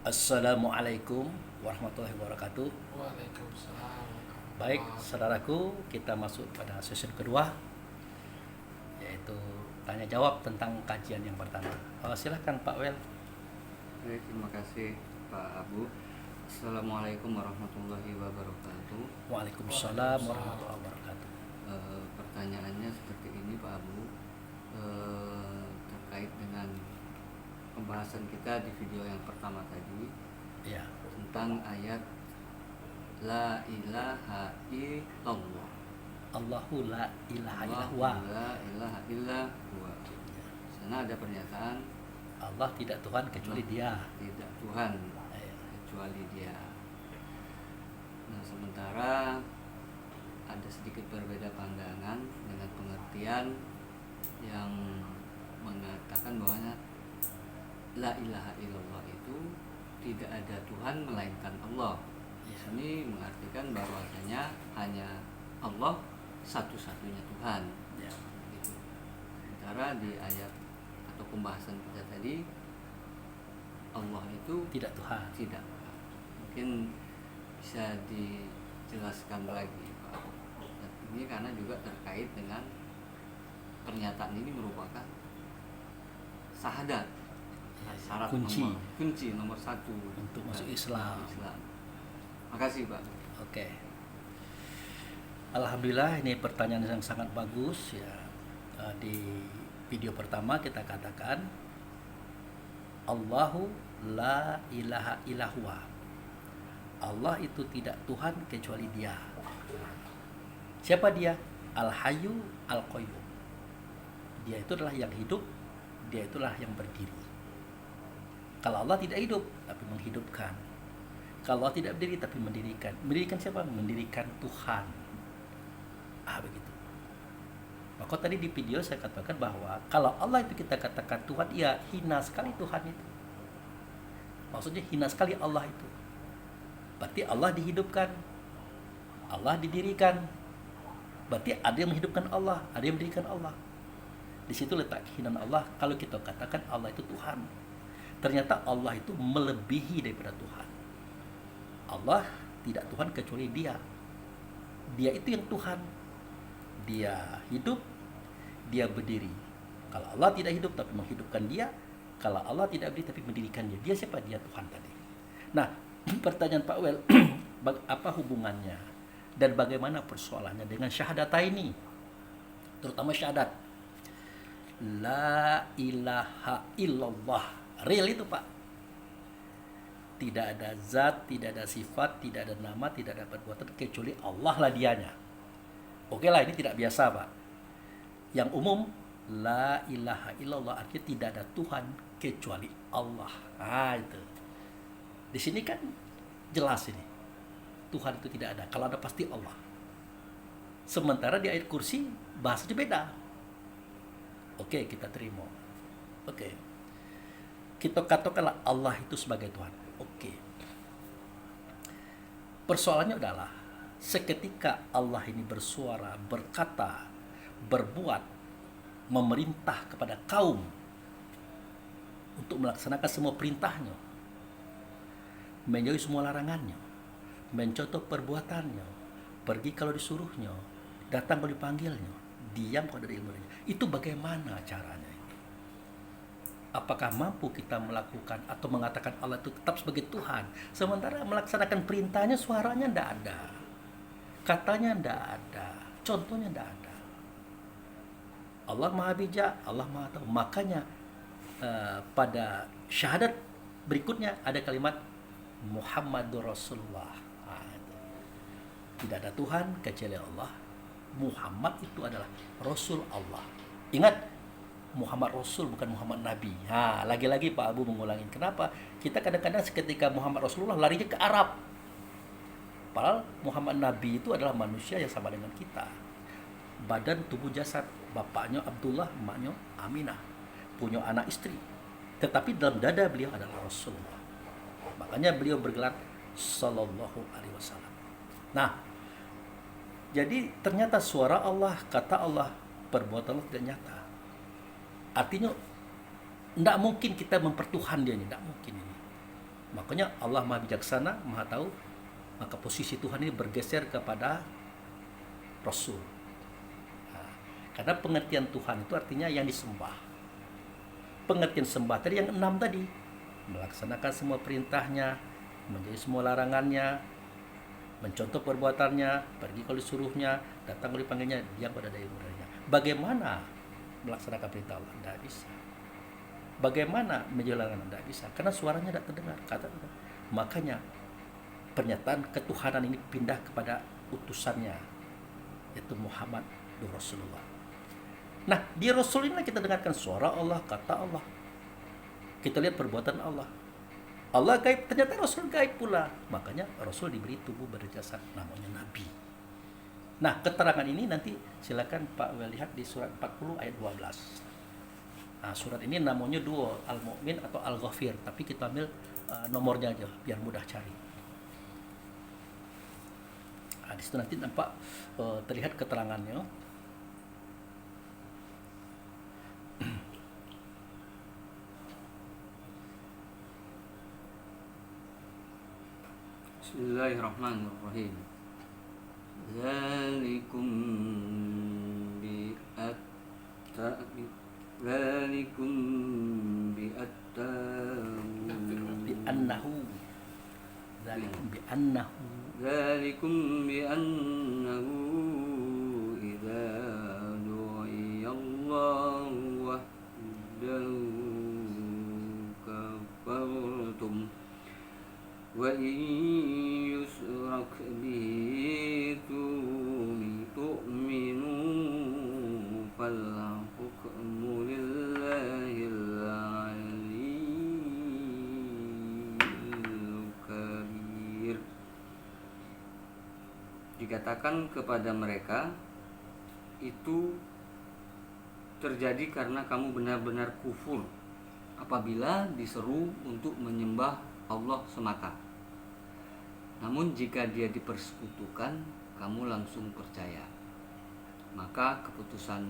Assalamualaikum warahmatullahi wabarakatuh. Waalaikumsalam Baik, warahmatullahi. saudaraku, kita masuk pada sesi kedua, yaitu tanya jawab tentang kajian yang pertama. Silahkan Pak Wel. Baik, terima kasih Pak Abu. Assalamualaikum warahmatullahi wabarakatuh. Waalaikumsalam warahmatullahi wabarakatuh. Pertanyaannya seperti ini Pak Abu, terkait dengan pembahasan kita di video yang pertama tadi Ya, tentang ayat La ilaha illallah. Allahu la ilaha Allahu illallah. la ilaha illa huwa. Di sana ada pernyataan Allah tidak Tuhan kecuali Dia. tidak Tuhan Ya, kecuali Dia. Nah, sementara ada sedikit berbeda pandangan dengan pengertian yang mengatakan bahwa la ilaha illallah itu tidak ada Tuhan melainkan Allah. Di sini mengartikan bahwasanya hanya Allah satu-satunya Tuhan. ya. Gitu. Sementara di ayat atau pembahasan kita tadi Allah itu Tidak Tuhan. tidak. Mungkin bisa dijelaskan lagi Pak. Dan ini karena juga terkait dengan pernyataan ini merupakan syahadat, syarat kunci nomor satu Untuk masuk dari Islam. Makasih Pak. Oke. Alhamdulillah, ini pertanyaan yang sangat bagus ya. Di video pertama kita katakan Allahu la ilaha illallah. Allah itu tidak Tuhan kecuali Dia. Siapa Dia? Al-Hayyu Al-Qayyum. Dia itu adalah yang hidup, Dia itulah yang berdiri. Kalau Allah tidak hidup tapi menghidupkan. Kalau Allah tidak berdiri tapi mendirikan. Mendirikan siapa? Mendirikan Tuhan. Begitu. Maka tadi di video saya katakan bahwa kalau Allah itu kita katakan Tuhan, ya hina sekali Tuhan itu. Maksudnya hina sekali Allah itu. Berarti Allah dihidupkan, Allah didirikan. Berarti ada yang menghidupkan Allah, ada yang mendirikan Allah. Di situ letak kehinaan Allah kalau kita katakan Allah itu Tuhan. Ternyata Allah itu melebihi daripada Tuhan. Allah tidak Tuhan kecuali Dia. Dia itu yang Tuhan. Dia hidup, Dia berdiri. Kalau Allah tidak hidup tapi menghidupkan Dia, kalau Allah tidak berdiri tapi mendirikan Dia, Dia siapa? Dia Tuhan tadi. Nah, pertanyaan Pak Wel, apa hubungannya dan bagaimana persoalannya dengan syahadata ini? Terutama syahadat La ilaha illallah. Real itu Pak. Tidak ada zat, tidak ada sifat, tidak ada nama, tidak ada perbuatan kecuali Allah lah dianya. Oke lah, ini tidak biasa Pak. Yang umum, la ilaha illallah artinya tidak ada Tuhan kecuali Allah. Itu. Di sini kan jelas ini. Tuhan itu tidak ada. Kalau ada pasti Allah. Sementara di ayat kursi bahasanya beda. Oke, kita terima. Oke. Kita katakanlah Allah itu sebagai Tuhan. Oke. Persoalannya adalah seketika Allah ini bersuara, berkata, berbuat, memerintah kepada kaum untuk melaksanakan semua perintahnya, menjauhi semua larangannya, mencontoh perbuatannya, pergi kalau disuruhnya, datang kalau dipanggilnya, diam kalau ada ilmunya. Itu bagaimana caranya? Apakah mampu kita melakukan atau mengatakan Allah itu tetap sebagai Tuhan, sementara melaksanakan perintahnya suaranya tidak ada, katanya tidak ada, contohnya tidak ada. Allah Maha Bijak, Allah Maha Tahu. Makanya pada syahadat berikutnya ada kalimat Muhammadur Rasulullah. Tidak ada Tuhan kecuali Allah. Muhammad itu adalah Rasul Allah. Ingat, Muhammad Rasul bukan Muhammad Nabi. Lagi-lagi Pak Abu mengulangi. Kenapa? Kita kadang-kadang seketika Muhammad Rasulullah larinya ke Arab. Padahal Muhammad Nabi itu adalah manusia yang sama dengan kita. Badan, tubuh, jasad. Bapaknya Abdullah, emaknya Aminah. Punya anak istri. Tetapi dalam dada beliau adalah Rasulullah. Makanya beliau bergelar Sallallahu Alaihi Wasallam. Nah, jadi ternyata suara Allah, kata Allah, perbuatan Allah tidak nyata. Artinya tidak mungkin kita mempertuhan dia ini, tidak mungkin ini. Makanya Allah Maha Bijaksana, Maha Tahu, maka posisi Tuhan ini bergeser kepada Rasul. Nah, karena pengertian Tuhan itu artinya yang disembah. Pengertian sembah tadi yang 6 tadi, melaksanakan semua perintahnya, menjauhi semua larangannya, mencontoh perbuatannya, pergi kalau disuruhnya, datang kalau dipanggilnya, diam pada daya mudahnya. Bagaimana melaksanakan perintah Allah? Tidak bisa. Bagaimana menjauhi larangan? Tidak bisa, karena suaranya tidak terdengar. Makanya pernyataan ketuhanan ini pindah kepada utusannya, yaitu Muhammad Rasulullah. Nah, di Rasul ini kita dengarkan suara Allah, kata Allah. Kita lihat perbuatan Allah. Allah gaib, ternyata Rasul gaib pula. Makanya Rasul diberi tubuh berjasad, namanya Nabi. Nah, keterangan ini nanti silakan Pak lihat di surat 40 ayat 12. Nah, surat ini namanya dua, Al-Mu'min atau Al-Ghafir, tapi kita ambil nomornya aja biar mudah cari. Nah, di situ nanti nampak terlihat keterangannya. Bismillahirrahmanirrahim. Zalikum bi'annahu idza du'iya Allah wahdahu kafartum wa in yusrak bihi tu'minu fal hukmu lillahil aliyyil kabir. Dikatakan kepada mereka, itu terjadi karena kamu benar-benar kufur apabila diseru untuk menyembah Allah semata. Namun jika dia dipersekutukan, kamu langsung percaya. Maka keputusan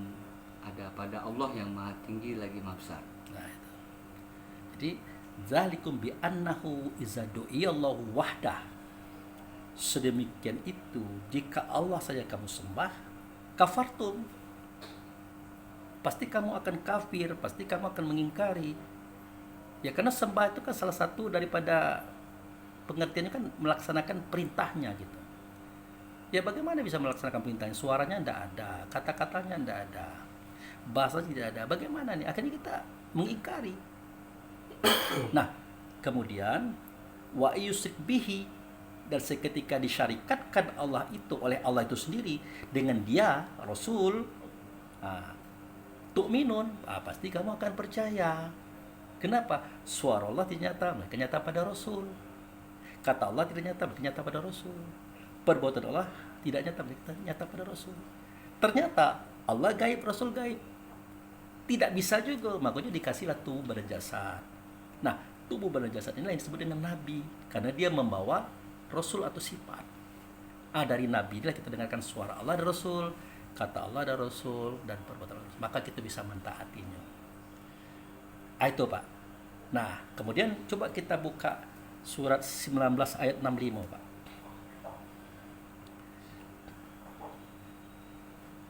ada pada Allah yang Maha Tinggi lagi Maha Besar. Nah, itu. Jadi zalikum bi annahu iza du'iyallahu wahdah. Sedemikian itu, jika Allah saja kamu sembah, kafartum. Pasti kamu akan kafir, pasti kamu akan mengingkari. Ya karena sembah itu kan salah satu daripada pengertiannya kan melaksanakan perintahnya gitu. Ya bagaimana bisa melaksanakan perintahnya? Suaranya tidak ada, kata-katanya tidak ada, bahasa tidak ada. Bagaimana nih? Akhirnya kita mengingkari. Nah, kemudian wa yusik bihi, dan seketika disyarikatkan Allah itu oleh Allah itu sendiri dengan dia Rasul, tu'minun, pasti kamu akan percaya. Kenapa? Suara Allah tidak nyata, mereka nyata pada Rasul. Kata Allah tidak nyata, mereka nyata pada Rasul. Perbuatan Allah tidak nyata, mereka nyata pada Rasul. Ternyata Allah gaib, Rasul gaib. Tidak bisa juga, makanya dikasihlah tubuh berjasad. Nah, tubuh berjasad inilah yang disebut dengan Nabi, karena dia membawa Rasul atau sifat. Dari Nabi inilah kita dengarkan suara Allah dan Rasul, kata Allah dan Rasul, dan perbuatan Allah. Maka kita bisa mentaatinya. Itu Pak. Nah, kemudian coba kita buka surat 19 ayat 65 Pak.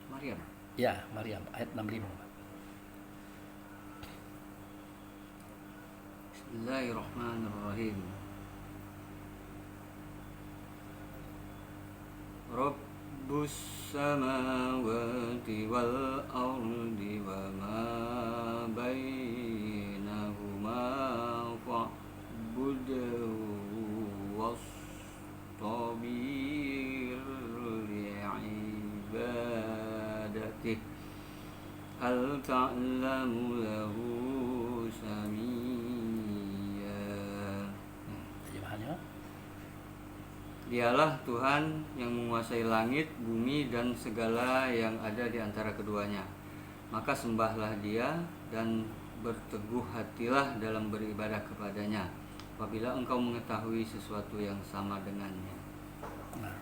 Maryam. Ya, Maryam ayat 65 Pak. Bismillahirrahmanirrahim. Rabbus samawati wal ardi wa ma bainahuma fa'budhu wastabir li'ibadatihi hal ta'lamu lahu samiyya. Terjemahannya, Dialah Tuhan yang menguasai langit, bumi, dan segala yang ada di antara keduanya. Maka sembahlah Dia dan berteguh hatilah dalam beribadah kepadanya apabila engkau mengetahui sesuatu yang sama dengannya. nah,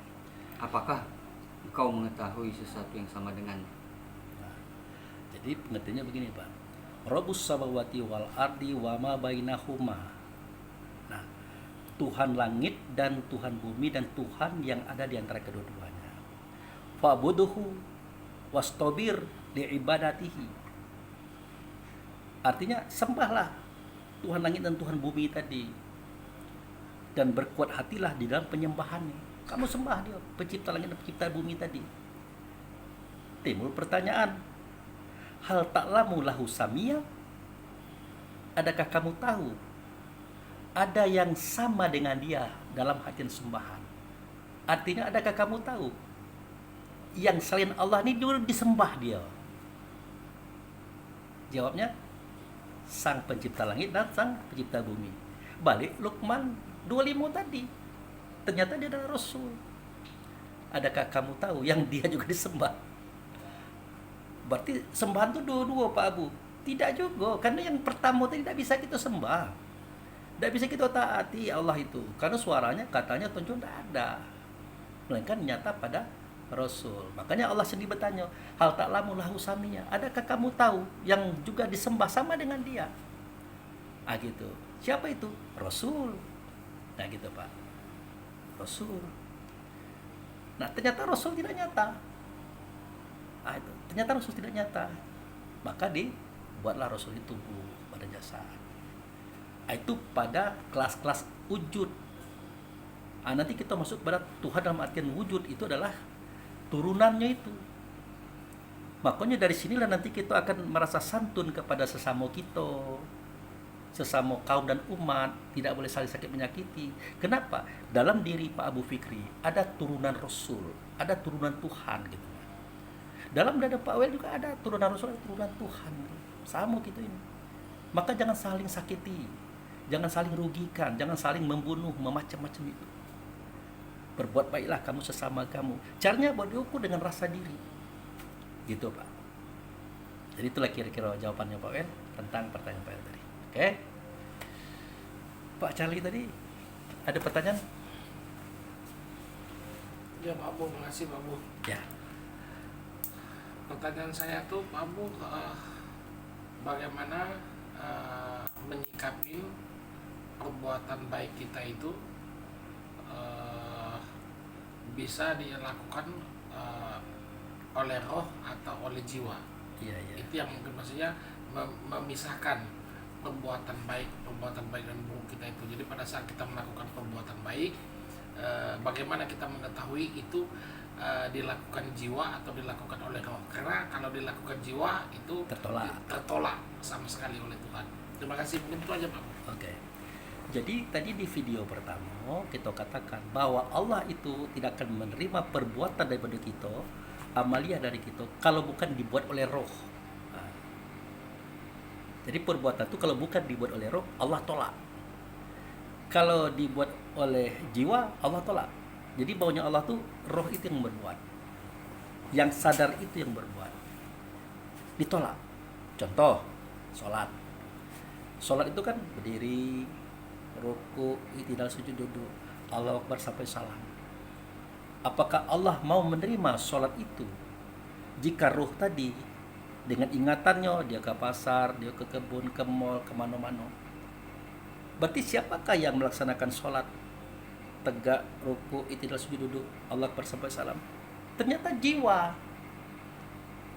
Apakah engkau mengetahui sesuatu yang sama dengannya? jadi pengertiannya begini Pak. Rabbus samawati wal ardi wa ma bainahuma. Nah, Tuhan langit dan Tuhan bumi dan Tuhan yang ada di antara kedua-duanya. Fa'buduhu wastabir li'ibadatihi. Artinya sembahlah Tuhan langit dan Tuhan bumi tadi, dan berkuat hatilah di dalam penyembahannya. Kamu sembah dia, pencipta langit dan pencipta bumi tadi. Timbul pertanyaan, hal ta'lamu lahu samia? Adakah kamu tahu ada yang sama dengan dia dalam hati sembahan? Artinya adakah kamu tahu yang selain Allah ini juga disembah dia? Jawabnya, sang pencipta langit dan sang pencipta bumi. Balik Luqman 25 tadi, ternyata dia adalah Rasul. Adakah kamu tahu yang dia juga disembah? Berarti sembahan itu dua-dua Pak Abu? Tidak juga, karena yang pertama tadi tidak bisa kita sembah, tidak bisa kita taati Allah itu, karena suaranya katanya tunjuk tidak ada, melainkan nyata pada Rasul. Makanya Allah sendiri bertanya, hal ta'lamu lahu samia, adakah kamu tahu yang juga disembah sama dengan dia? Gitu. Siapa itu? Rasul. Nah gitu Pak, Rasul. Nah ternyata Rasul tidak nyata. Itu ternyata Rasul tidak nyata, maka dibuatlah Rasul itu tubuh pada jasad. Itu pada kelas-kelas wujud. Nanti kita masuk pada Tuhan dalam artian wujud, itu adalah turunannya itu. Makanya dari sinilah nanti kita akan merasa santun kepada sesama kita, sesama kaum dan umat, tidak boleh saling sakit menyakiti. Kenapa? Dalam diri Pak Abu Fikri ada turunan Rasul, ada turunan Tuhan gitu. Dalam dada Pak Wel juga ada turunan Rasul, ada turunan Tuhan. Sama gitu ini. Maka jangan saling sakiti, jangan saling rugikan, jangan saling membunuh, memacam-macam itu. Berbuat baiklah kamu sesama kamu. Caranya buat diukur dengan rasa diri. Gitu Pak. Jadi itulah kira-kira jawabannya Pak Wel tentang pertanyaan Pak Wel tadi. Oke. Pak Charlie tadi ada pertanyaan? Ya Pak Bu, makasih Pak Bu. Ya. Pertanyaan saya tuh Pak Bu, bagaimana menyikapi perbuatan baik kita itu bisa dilakukan oleh roh atau oleh jiwa? Iya, iya. Itu yang mungkin maksudnya memisahkan perbuatan baik dan buruk kita itu. Jadi pada saat kita melakukan perbuatan baik, bagaimana kita mengetahui itu dilakukan jiwa atau dilakukan oleh roh? Karena kalau dilakukan jiwa itu tertolak sama sekali oleh Tuhan. Terima kasih, mungkin itu aja Pak. Oke. Jadi tadi di video pertama kita katakan bahwa Allah itu tidak akan menerima perbuatan daripada kita, amaliah dari kita, kalau bukan dibuat oleh roh. Jadi perbuatan itu kalau bukan dibuat oleh roh, Allah tolak. Kalau dibuat oleh jiwa, Allah tolak. Jadi baunya Allah tuh roh itu yang berbuat, yang sadar itu yang berbuat, ditolak. Contoh, sholat itu kan berdiri, ruku, i'tidal, sujud, duduk, Allahu Akbar sampai salam. Apakah Allah mau menerima sholat itu jika roh tadi dengan ingatannya dia ke pasar, dia ke kebun, ke mall, kemana-mana? Berarti siapakah yang melaksanakan sholat tegak, ruku, i'tidal, sujud, duduk, Allah Akbar sampai salam? Ternyata jiwa.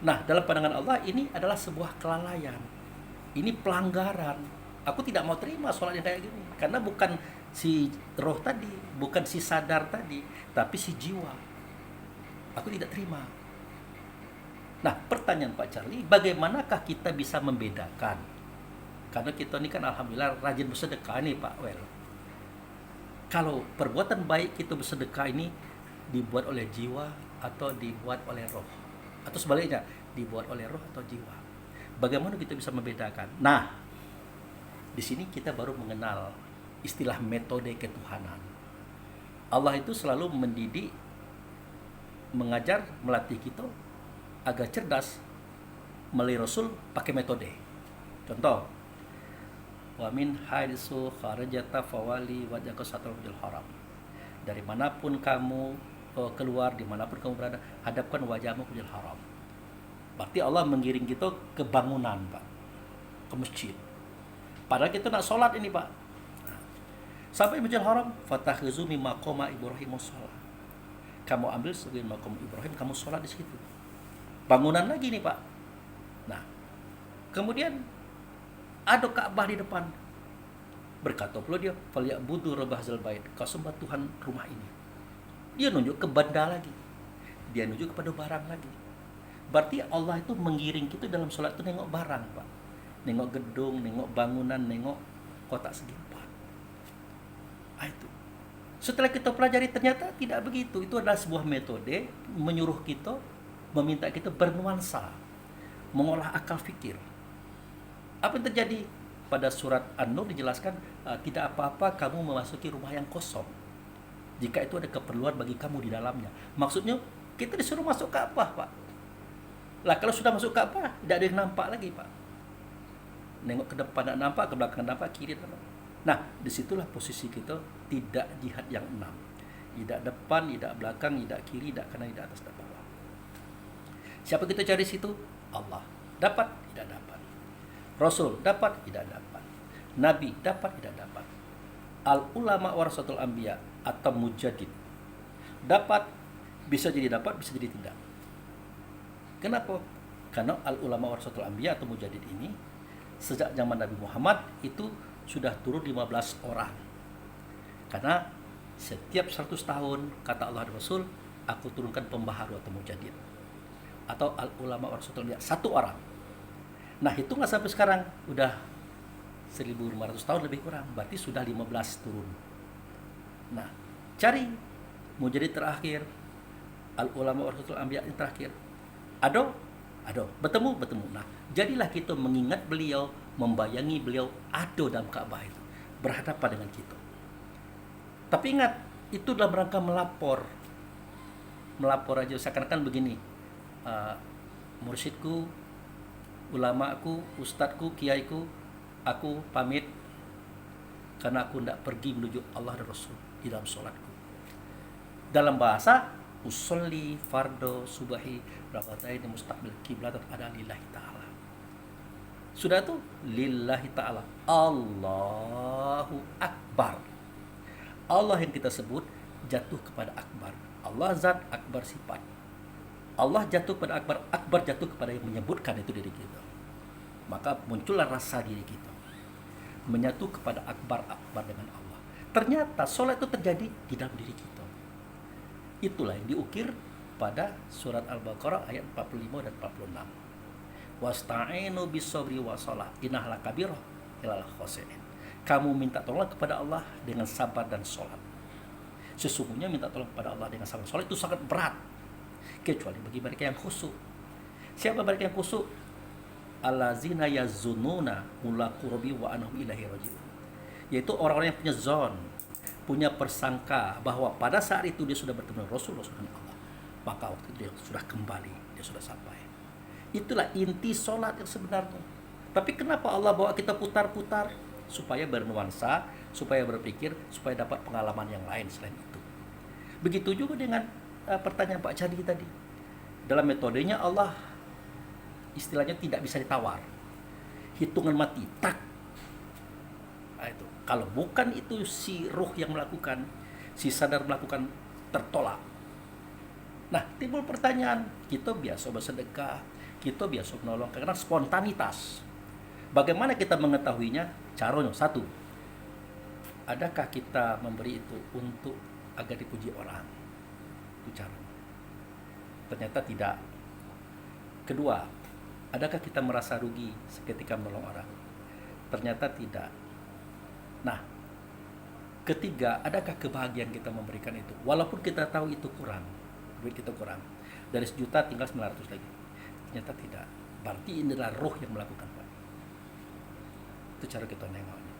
Nah, dalam pandangan Allah ini adalah sebuah kelalaian. Ini pelanggaran. Aku tidak mau terima sholat yang kayak gini, karena bukan si roh tadi, bukan si sadar tadi, tapi si jiwa. Aku tidak terima. Nah, pertanyaan Pak Charlie, bagaimanakah kita bisa membedakan? Karena kita ini kan alhamdulillah rajin bersedekah nih Pak Wel. Kalau perbuatan baik kita bersedekah ini dibuat oleh jiwa atau dibuat oleh roh, atau sebaliknya dibuat oleh roh atau jiwa, bagaimana kita bisa membedakan? Nah, di sini kita baru mengenal istilah metode ketuhanan. Allah itu selalu mendidik, mengajar, melatih kita agar cerdas melalui Rasul pakai metode. Contoh, wa min haitsu kharajta fawali wajhaka satrul haram. Dari manapun kamu keluar, dimanapun kamu berada, hadapkan wajahmu ke Masjidil Haram. Berarti Allah mengiring kita ke bangunan Pak, ke masjid. Padahal kita nak sholat ini Pak. Sampai Masjidil Haram, fatakhizu min maqama Ibrahim shalah. Kamu ambil sebagai maqam Ibrahim, kamu sholat di situ. Bangunan lagi nih, Pak. Nah, kemudian ada Ka'bah di depan. Berkata pula dia, "Falyabudu rabb hadzal bait." Kau sembah Tuhan rumah ini. Dia nunjuk ke benda lagi. Dia nunjuk kepada barang lagi. Berarti Allah itu mengiring kita dalam sholat itu nengok barang, Pak. Nengok gedung, nengok bangunan, nengok kotak segi empat. Itu. Setelah kita pelajari ternyata tidak begitu. Itu adalah sebuah metode menyuruh kita, meminta kita bernuansa, mengolah akal fikir. Apa yang terjadi? Pada surat An-Nur dijelaskan, tidak apa-apa kamu memasuki rumah yang kosong jika itu ada keperluan bagi kamu di dalamnya. Maksudnya kita disuruh masuk Ka'bah, Pak. Lah kalau sudah masuk Ka'bah, tidak ada yang nampak lagi, Pak. Nengok ke depan tidak nampak, ke belakang nampak, kiri tidak nampak. Nah, disitulah posisi kita tidak jihad yang 6. Tidak depan, tidak belakang, tidak kiri, tidak kanan, tidak atas, tidak bawah. Siapa kita cari situ? Allah. Dapat, tidak dapat. Rasul dapat, tidak dapat. Nabi dapat, tidak dapat. Al ulama warasatul anbiya atau mujadid. Dapat, bisa jadi dapat, bisa jadi tidak. Kenapa? Karena al ulama warasatul anbiya atau mujadid ini sejak zaman Nabi Muhammad itu sudah turun 15 orang. Karena setiap 100 tahun kata Allah dan Rasul, aku turunkan pembaharu atau mujadid. Atau al ulama warasatul anbiya, satu orang. Nah, hitung nggak sampai sekarang udah 1500 tahun lebih kurang, berarti sudah 15 turun. Nah, cari mujadid terakhir, al ulama warasatul anbiya yang terakhir. Ada, bertemu. Nah, jadilah kita mengingat beliau, membayangi beliau ada dalam Ka'bah itu, berhadapan dengan kita. Tapi ingat, itu dalam rangka melapor aja seakan-akan begini, mursyidku, ulamaku, ustadku, kiaiku, aku pamit karena aku tidak pergi menuju Allah dan Rasul di dalam sholatku. Dalam bahasa usolli fardo subahi rakaatain mustaqbil kiblat ada lillahi ta'ala. Sudah tuh lillahi ta'ala, Allahu Akbar. Allah yang kita sebut jatuh kepada akbar. Allah zat, akbar sifat. Allah jatuh pada akbar, akbar jatuh kepada yang menyebutkan itu diri kita. Maka muncullah rasa diri kita menyatu kepada akbar dengan Allah. Ternyata sholat itu terjadi di dalam diri kita. Itulah yang diukir pada surat Al-Baqarah ayat 45 dan 46. Wasta'inu bis-sabri was-shalah innaha lakabirah ilal khosinin. Kamu minta tolong kepada Allah dengan sabar dan sholat. Sesungguhnya minta tolong kepada Allah dengan sabar dan sholat itu sangat berat, kecuali bagi mereka yang khusyuk. Siapa mereka yang khusyuk? Allazina yazununa mulaqu rabbi wa annahum ilaihi raji'un. Yaitu orang-orang yang punya zon, punya persangka bahwa pada saat itu dia sudah bertemu dengan Rasul dengan Allah. Maka waktu itu dia sudah kembali, dia sudah sampai. Itulah inti sholat yang sebenarnya. Tapi kenapa Allah bawa kita putar-putar? Supaya bernuansa, supaya berpikir, supaya dapat pengalaman yang lain selain itu. Begitu juga dengan pertanyaan Pak Candi tadi. Dalam metodenya Allah istilahnya tidak bisa ditawar. Hitungan mati, tak. Nah, itu. Kalau bukan itu si ruh yang melakukan, si sadar melakukan, tertolak. Nah, timbul pertanyaan, kita biasa bersedekah, kita biasa menolong karena spontanitas. Bagaimana kita mengetahuinya? Caranya satu, adakah kita memberi itu untuk agar dipuji orang? Itu caranya. Ternyata tidak. Kedua, adakah kita merasa rugi seketika menolong orang? Ternyata tidak. Nah, ketiga, adakah kebahagiaan kita memberikan itu? Walaupun kita tahu itu kurang, duit kita kurang. Dari 1 juta tinggal 900 lagi. Ternyata tidak. Berarti inilah roh yang melakukan, Pak. Itu cara kita nengoknya.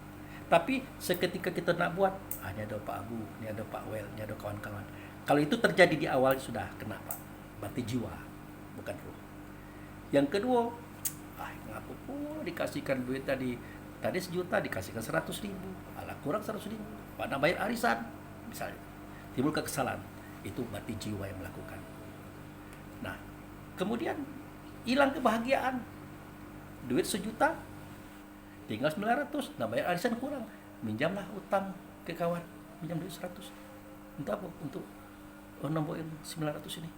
Tapi seketika kita nak buat, hanya ada Pak Abu, ini ada Pak Wel, ini ada kawan-kawan. Kalau itu terjadi di awal sudah kena, Pak. Berarti jiwa, bukan roh. Yang kedua, ngaku pun dikasihkan duit tadi 1 juta dikasihkan 100.000, alah kurang 100.000, pada bayar arisan misalnya, timbul kekesalan, itu berarti jiwa yang melakukan. Nah, kemudian hilang kebahagiaan, duit 1 juta tinggal 900, nah bayar arisan kurang, minjamlah utang ke kawan, pinjam duit 100. Untuk apa? Untuk nambahin 900 ini.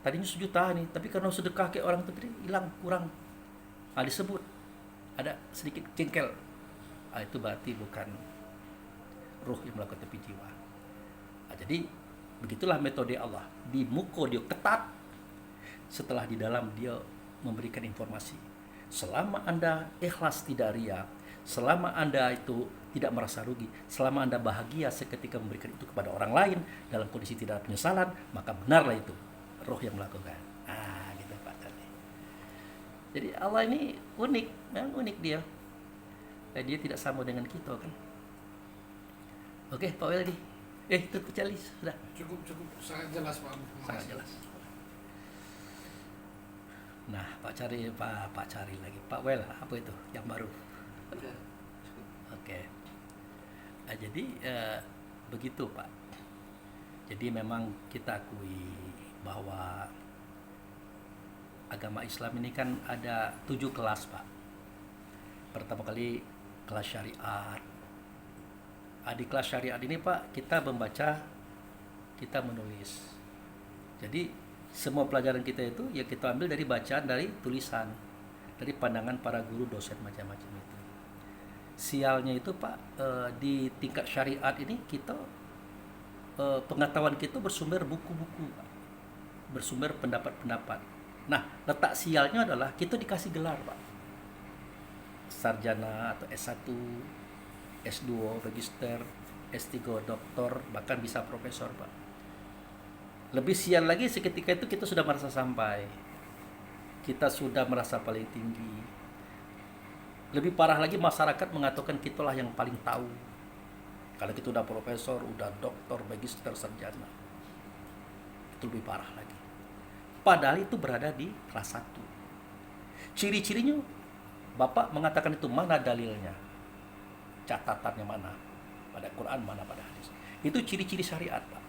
Tadinya 1 juta nih, tapi karena sedekah ke orang itu tadi hilang, kurang. Disebut ada sedikit jengkel. Itu berarti bukan ruh yang melakukan tapi jiwa. Jadi begitulah metode Allah. Di muka dia ketat, setelah di dalam dia memberikan informasi. Selama Anda ikhlas tidak riya, selama Anda itu tidak merasa rugi, selama Anda bahagia seketika memberikan itu kepada orang lain dalam kondisi tidak ada penyesalan, maka benarlah itu roh yang melakukan. Gitu Pak tadi. Jadi Allah ini unik, memang unik dia. Dia tidak sama dengan kita kan. Oke, Pak Weldi. Itu terjadi sudah. Cukup sangat jelas Pak. Sangat jelas. Nah, Pak cari lagi. Pak Wel, apa itu yang baru? Oke. Jadi begitu Pak. Jadi memang kita akui bahwa agama Islam ini kan ada 7 kelas Pak. Pertama kali kelas syariat. Di kelas syariat ini Pak, kita membaca, kita menulis. Jadi semua pelajaran kita itu ya kita ambil dari bacaan, dari tulisan, dari pandangan para guru, dosen macam-macam itu. Sialnya itu Pak, di tingkat syariat ini kita pengetahuan kita bersumber buku-buku Pak. Bersumber pendapat-pendapat. Nah, letak sialnya adalah kita dikasih gelar Pak, sarjana atau S1, S2, magister, S3, doktor, bahkan bisa profesor Pak. Lebih sial lagi seketika itu kita sudah merasa sampai, kita sudah merasa paling tinggi. Lebih parah lagi masyarakat mengatakan kitalah yang paling tahu. Kalau kita udah profesor, udah doktor, magister, sarjana, itu lebih parah lagi. Padahal itu berada di kelas 1. Ciri-cirinya, Bapak mengatakan itu mana dalilnya, catatannya mana, pada Quran mana pada hadis. Itu ciri-ciri syariat Pak.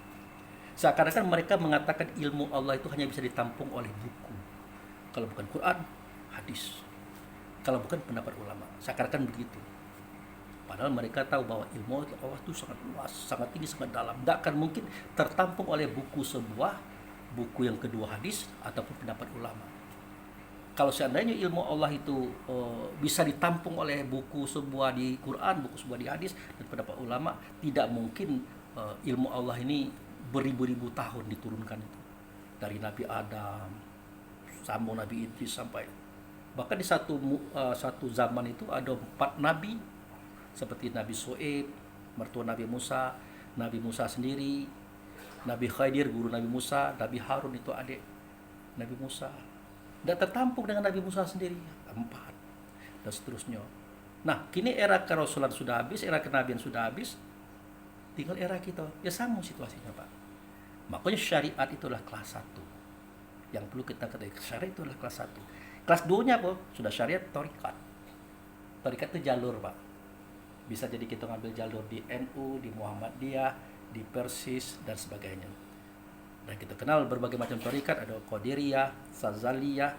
Seakan-akan mereka mengatakan ilmu Allah itu hanya bisa ditampung oleh buku. Kalau bukan Quran, hadis. Kalau bukan pendapat ulama. Seakan-akan begitu. Padahal mereka tahu bahwa ilmu Allah itu sangat luas, sangat tinggi, sangat dalam. Tidak akan mungkin tertampung oleh buku sebuah, buku yang kedua hadis, ataupun pendapat ulama. Kalau seandainya ilmu Allah itu bisa ditampung oleh buku sebuah di Quran, buku sebuah di hadis, dan pendapat ulama, tidak mungkin ilmu Allah ini beribu-ribu tahun diturunkan itu. Dari Nabi Adam, sambung Nabi Idris sampai. Bahkan di satu zaman itu ada 4 nabi, seperti Nabi Shu'aib, mertua Nabi Musa sendiri, Nabi Khidir, guru Nabi Musa, Nabi Harun itu adik Nabi Musa. Tidak tertampung dengan Nabi Musa sendiri, 4, dan seterusnya. Nah, kini era kerasulan sudah habis, era kenabian sudah habis, tinggal era kita. Ya sama situasinya Pak. Makanya syariat itulah kelas 1. Yang perlu kita ketahui, syariat itulah kelas 1. Kelas 2-nya apa? Sudah syariat, tarikat. Tarikat itu jalur Pak. Bisa jadi kita ngambil jalur di NU, di Muhammadiyah, di Persis, dan sebagainya. Dan kita kenal berbagai macam tarikat, ada Qadiriyah, Sazaliyah,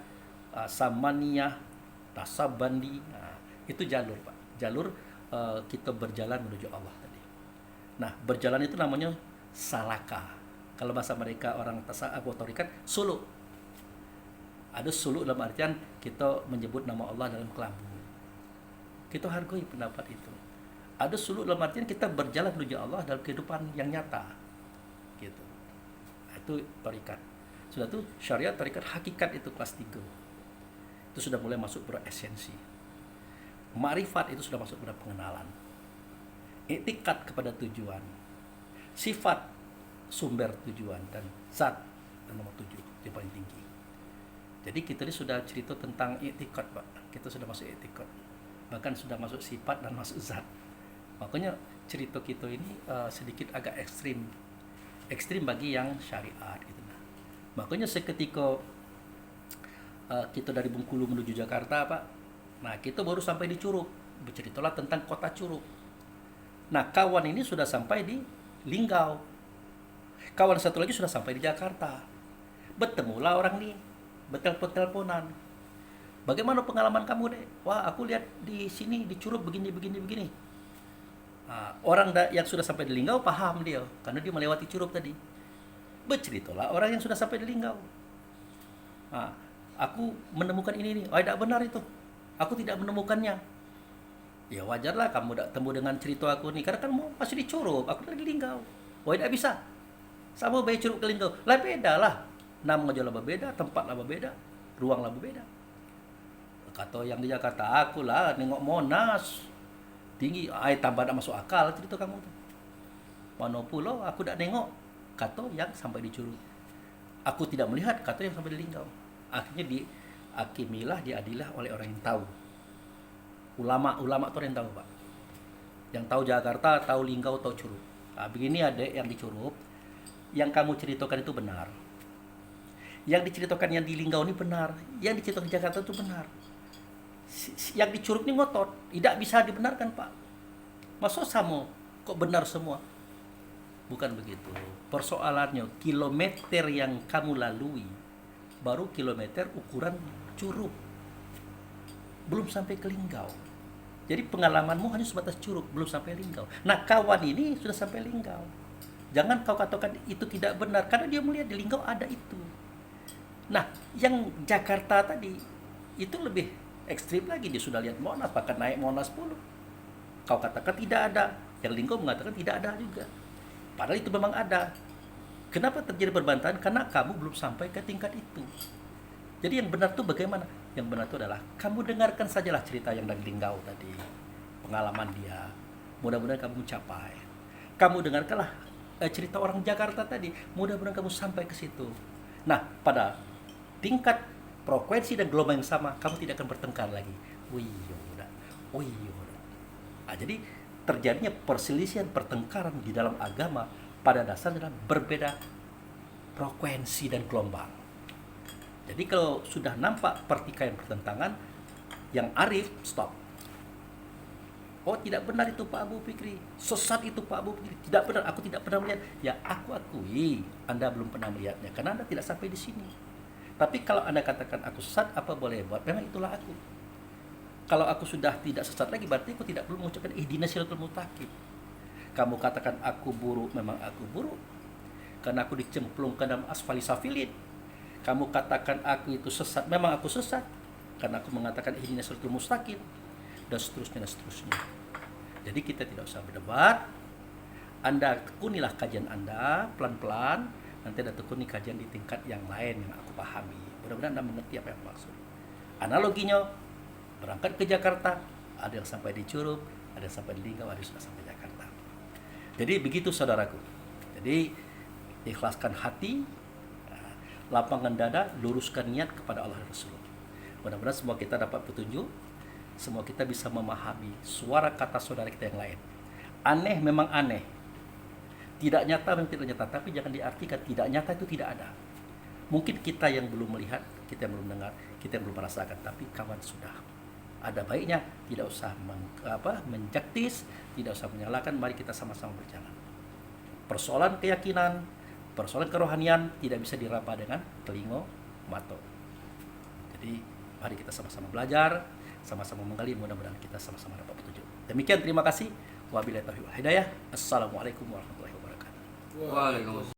Samaniyah, Tasabandi. Itu jalur Pak. Jalur kita berjalan menuju Allah tadi. Nah, berjalan itu namanya salaka. Kalau bahasa mereka orang tasawuf tarikat, suluk. Ada suluk dalam artian kita menyebut nama Allah dalam kelabu. Kita hargai pendapat itu. Ada suluk dalam artian kita berjalan menuju Allah dalam kehidupan yang nyata. Gitu. Itu tarikat. Sudah tuh syariat, tarikat, hakikat itu kelas 3. Itu sudah mulai masuk pada esensi. Ma'rifat itu sudah masuk pada pengenalan. I'tiqad kepada tujuan. Sifat sumber tujuan, dan zat dan nomor 7 yang paling tinggi. Jadi kita ini sudah cerita tentang i'tiqad Pak. Kita sudah masuk i'tiqad. Bahkan sudah masuk sifat dan masuk zat. Makanya cerita kita ini sedikit agak ekstrim bagi yang syariat gitu. Makanya seketika kita dari Bengkulu menuju Jakarta Pak, nah kita baru sampai di Curug, berceritalah tentang kota Curug. Nah kawan ini sudah sampai di Linggau, kawan satu lagi sudah sampai di Jakarta. Bertemulah orang nih, bertelepon-teleponan. Bagaimana pengalaman kamu dek? Wah aku lihat di sini di Curug begini. Yang sudah sampai di Linggau paham dia, karena dia melewati Curup tadi. Berceritalah orang yang sudah sampai di Linggau. Aku menemukan ini. Oh, tidak benar itu. Aku tidak menemukannya. Ya wajarlah kamu tidak temu dengan cerita aku nih, karena kan masih di Curup, aku dari Linggau. Oh, tidak bisa. Sama bayi Curup ke Linggau. Lah beda lah. Nama aja lah berbeda, tempat lah berbeda, ruang lah berbeda. Kata yang di Jakarta, aku lah nengok Monas tinggi, tambah tak masuk akal cerita kamu tuh. Mana pulau aku tak nengok, kata yang sampai di Curup. Aku tidak melihat kata yang sampai di Linggau. Akhirnya diakimilah, diadilah oleh orang yang tahu. Ulama tuh yang tahu, Pak. Yang tahu Jakarta, tahu Linggau, tahu Curup. Begini ada yang di Curup, yang kamu ceritakan itu benar. Yang diceritakan yang di Linggau ini benar, yang diceritakan di Jakarta itu benar. Yang di Curup ini ngotot, tidak bisa dibenarkan, Pak. Masa sama kok benar semua? Bukan begitu. Persoalannya kilometer yang kamu lalui baru kilometer ukuran Curup, belum sampai ke Linggau. Jadi pengalamanmu hanya sebatas Curup, belum sampai Linggau. Nah, kawan ini sudah sampai Linggau. Jangan kau katakan itu tidak benar, karena dia melihat di Linggau ada itu. Nah, yang Jakarta tadi itu lebih ekstrim lagi, dia sudah lihat Monas, bahkan naik Monas pun. Kau katakan tidak ada, yang Linggau mengatakan tidak ada juga. Padahal itu memang ada. Kenapa terjadi perbantahan? Karena kamu belum sampai ke tingkat itu. Jadi yang benar itu bagaimana? Yang benar itu adalah kamu dengarkan sajalah cerita yang dari Linggau tadi, pengalaman dia. Mudah-mudahan kamu mencapai. Kamu dengarkanlah cerita orang Jakarta tadi. Mudah-mudahan kamu sampai ke situ. Nah, pada tingkat frekuensi dan gelombang yang sama, kamu tidak akan bertengkar lagi. Jadi terjadinya perselisihan, pertengkaran di dalam agama pada dasarnya adalah berbeda frekuensi dan gelombang. Jadi kalau sudah nampak pertikaian, pertentangan, yang arif stop. Oh, tidak benar itu Pak Abu Fikri, sesat itu Pak Abu Fikri, tidak benar, aku tidak pernah melihat. Ya, aku akui Anda belum pernah melihatnya karena Anda tidak sampai di sini. Tapi kalau Anda katakan aku sesat, apa boleh buat? Memang itulah aku. Kalau aku sudah tidak sesat lagi, berarti aku tidak perlu mengucapkan ihdinas siratal mustaqim. Kamu katakan aku buruk, memang aku buruk, karena aku dicemplungkan dalam asfali safilin. Kamu katakan aku itu sesat, memang aku sesat, karena aku mengatakan ihdinas siratal mustaqim, dan seterusnya dan seterusnya. Jadi kita tidak usah berdebat. Anda tekunilah kajian Anda pelan-pelan, nanti Anda tekuni kajian di tingkat yang lain yang aku pahami. Mudah-mudahan Anda mengerti apa yang aku maksud. Analoginya, berangkat ke Jakarta, ada yang sampai di Curup, ada yang sampai di Linggau, ada yang sudah sampai Jakarta. Jadi begitu saudaraku. Jadi ikhlaskan hati, lapangkan dada, luruskan niat kepada Allah dan Rasul. Mudah-mudahan semua kita dapat petunjuk, semua kita bisa memahami suara kata saudara kita yang lain. Aneh memang aneh, tidak nyata memang tidak nyata, tapi jangan diartikan tidak nyata itu tidak ada. Mungkin kita yang belum melihat, kita yang belum dengar, kita yang belum merasakan, tapi kawan sudah. Ada baiknya tidak usah menjaktis, tidak usah menyalahkan, mari kita sama-sama berjalan. Persoalan keyakinan, persoalan kerohanian tidak bisa diraba dengan telinga mata. Jadi mari kita sama-sama belajar, sama-sama menggali, mudah-mudahan kita sama-sama dapat petunjuk. Demikian, terima kasih. Wabillahi taufiq wal hidayah. Assalamualaikum warahmatullahi wabarakatuh. Waalaikumsalam.